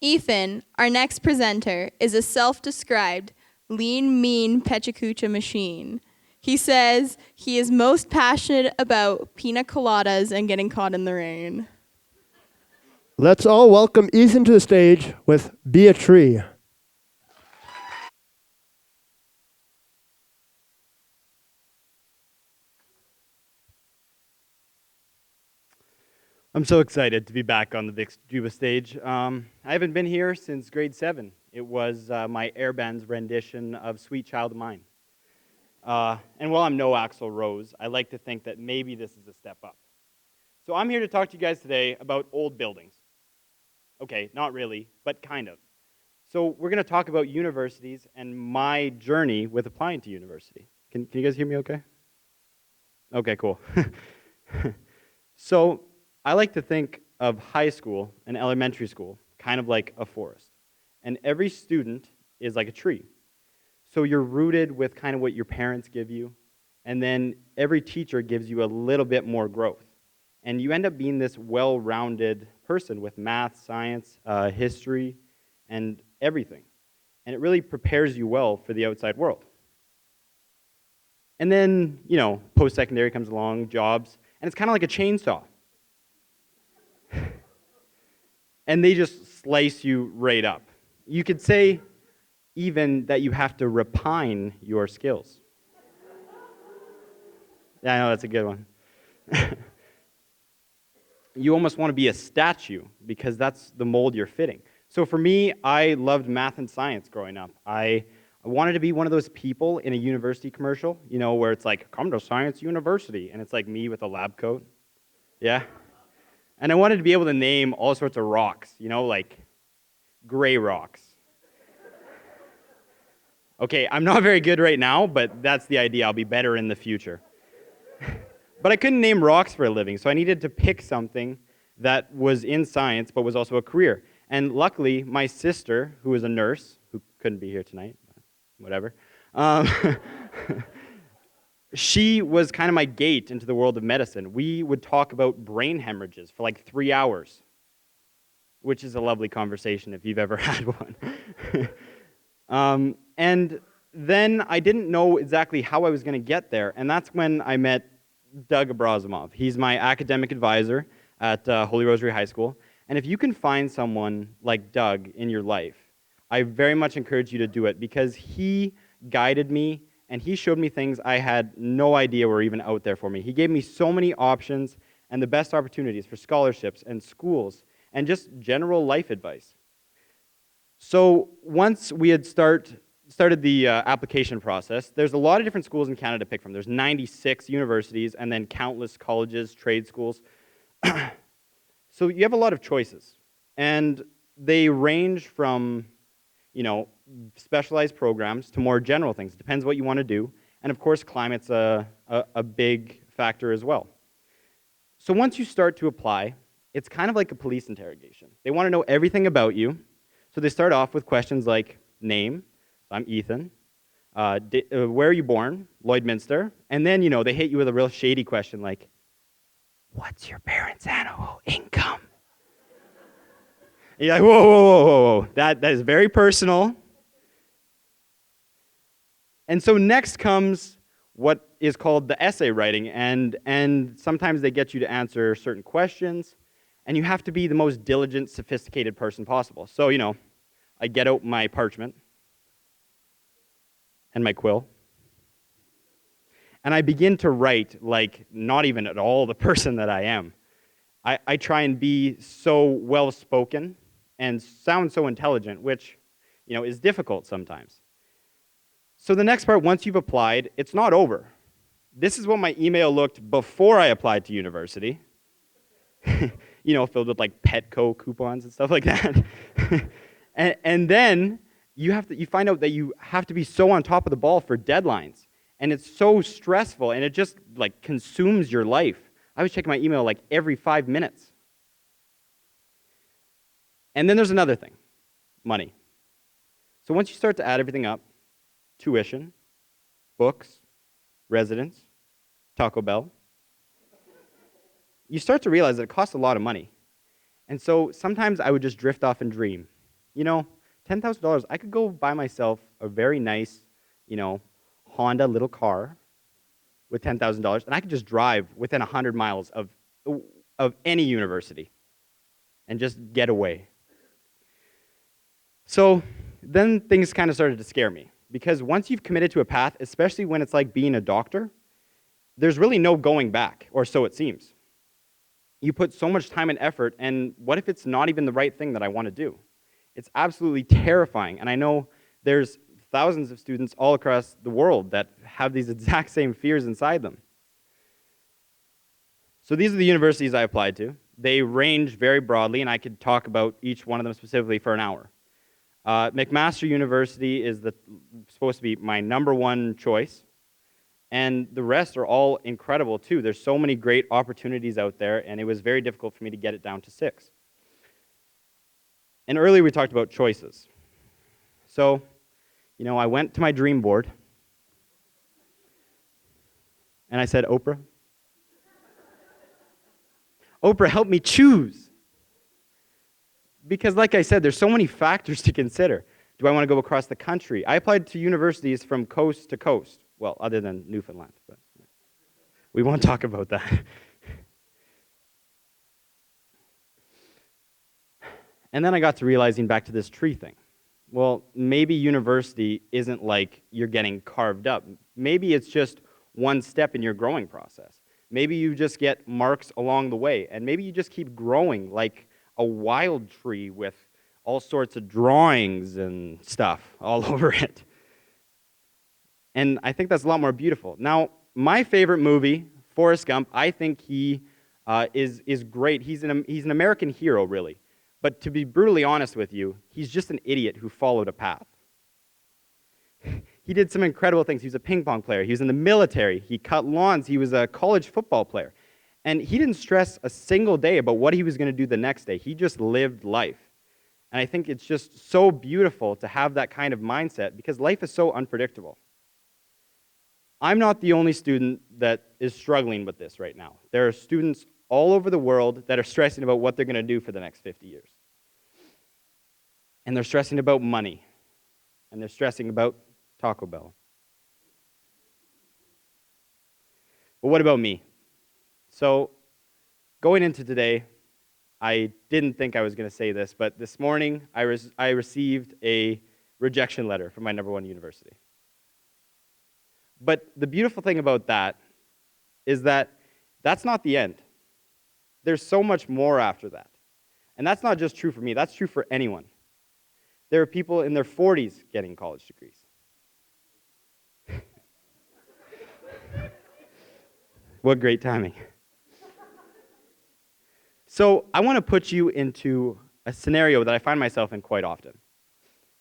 Ethan, our next presenter, is a self-described lean, mean Pecha Kucha machine. He says he is most passionate about pina coladas and getting caught in the rain. Let's all welcome Ethan to the stage with Be a Tree. I'm so excited to be back on the Vic Juba stage. I haven't been here since grade 7. It was my air band's rendition of Sweet Child of Mine. And while I'm no Axl Rose, I like to think that maybe this is a step up. So I'm here to talk to you guys today about old buildings. Okay, not really, but kind of. So we're going to talk about universities and my journey with applying to university. Can you guys hear me okay? Okay, cool. So I like to think of high school and elementary school kind of like a forest. And every student is like a tree. So you're rooted with kind of what your parents give you, and then every teacher gives you a little bit more growth. And you end up being this well-rounded person with math, science, history, and everything. And it really prepares you well for the outside world. And then, post-secondary comes along, jobs, and it's kind of like a chainsaw. And they just slice you right up. You could say even that you have to refine your skills. Yeah, I know, that's a good one. You almost want to be a statue because that's the mold you're fitting. So for me, I loved math and science growing up. I wanted to be one of those people in a university commercial, where it's like, come to Science University, and it's like me with a lab coat. Yeah? And I wanted to be able to name all sorts of rocks, like gray rocks. Okay, I'm not very good right now, but that's the idea. I'll be better in the future. But I couldn't name rocks for a living, so I needed to pick something that was in science but was also a career. And luckily, my sister, who is a nurse, who couldn't be here tonight, but whatever, she was kind of my gate into the world of medicine. We would talk about brain hemorrhages for like 3 hours, which is a lovely conversation if you've ever had one. And then I didn't know exactly how I was going to get there, and that's when I met Doug Abrazimov. He's my academic advisor at Holy Rosary High School, and if you can find someone like Doug in your life, I very much encourage you to do it because he guided me and he showed me things I had no idea were even out there for me. He gave me so many options and the best opportunities for scholarships and schools and just general life advice. So once we had started the application process, there's a lot of different schools in Canada to pick from. There's 96 universities and then countless colleges, trade schools. So you have a lot of choices. And they range from, specialized programs to more general things. It depends what you want to do. And of course, climate's a big factor as well. So once you start to apply, it's kind of like a police interrogation. They want to know everything about you. So they start off with questions like name. So I'm Ethan. Where are you born? Lloydminster. And then, they hit you with a real shady question like, what's your parents' annual income? And you're like, whoa, whoa, whoa, whoa, whoa. That is very personal. And so next comes what is called the essay writing. And sometimes they get you to answer certain questions. And you have to be the most diligent, sophisticated person possible. So, I get out my parchment and my quill. And I begin to write like not even at all the person that I am. I try and be so well-spoken and sound so intelligent, which, is difficult sometimes. So the next part, once you've applied, it's not over. This is what my email looked before I applied to university. Filled with like Petco coupons and stuff like that. and then you find out that you have to be so on top of the ball for deadlines. And it's so stressful, and it just like consumes your life. I was checking my email like every 5 minutes. And then there's another thing, money. So once you start to add everything up, tuition, books, residence, Taco Bell, you start to realize that it costs a lot of money. And so sometimes I would just drift off and dream. You know, $10,000, I could go buy myself a very nice, you know, Honda little car with $10,000, and I could just drive within 100 miles of any university and just get away. So then things kind of started to scare me, because once you've committed to a path, especially when it's like being a doctor, there's really no going back, or so it seems. You put so much time and effort, and what if it's not even the right thing that I want to do? It's absolutely terrifying, and I know there's thousands of students all across the world that have these exact same fears inside them. So these are the universities I applied to. They range very broadly, and I could talk about each one of them specifically for an hour. McMaster University is supposed to be my #1 choice, and the rest are all incredible too. There's so many great opportunities out there, and it was very difficult for me to get it down to 6. And earlier we talked about choices. So, you know, I went to my dream board, and I said, Oprah, Oprah, help me choose. Because like I said, there's so many factors to consider. Do I want to go across the country? I applied to universities from coast to coast. Well, other than Newfoundland, but we won't talk about that. And then I got to realizing back to this tree thing. Well, maybe university isn't like you're getting carved up. Maybe it's just one step in your growing process. Maybe you just get marks along the way, and maybe you just keep growing like a wild tree with all sorts of drawings and stuff all over it. And I think that's a lot more beautiful. Now, my favorite movie, Forrest Gump, I think he is great. He's an American hero, really. But to be brutally honest with you, he's just an idiot who followed a path. He did some incredible things. He was a ping pong player. He was in the military. He cut lawns. He was a college football player. And he didn't stress a single day about what he was going to do the next day. He just lived life. And I think it's just so beautiful to have that kind of mindset, because life is so unpredictable. I'm not the only student that is struggling with this right now. There are students all over the world that are stressing about what they're going to do for the next 50 years. And they're stressing about money. And they're stressing about Taco Bell. But what about me? So, going into today, I didn't think I was going to say this, but this morning I received a rejection letter from my #1 university. But the beautiful thing about that is that that's not the end. There's so much more after that. And that's not just true for me, that's true for anyone. There are people in their 40s getting college degrees. What great timing. So I want to put you into a scenario that I find myself in quite often.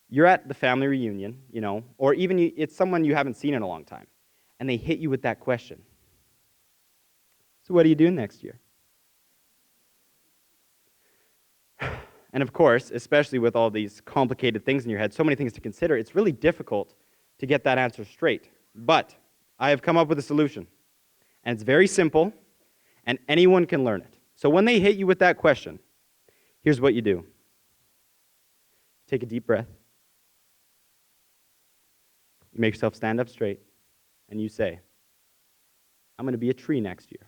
You're at the family reunion, you know, or even it's someone you haven't seen in a long time, and they hit you with that question. So what are you doing next year? And of course, especially with all these complicated things in your head, so many things to consider, it's really difficult to get that answer straight. But I have come up with a solution. And it's very simple, and anyone can learn it. So when they hit you with that question, here's what you do. Take a deep breath. You make yourself stand up straight, and you say, I'm going to be a tree next year.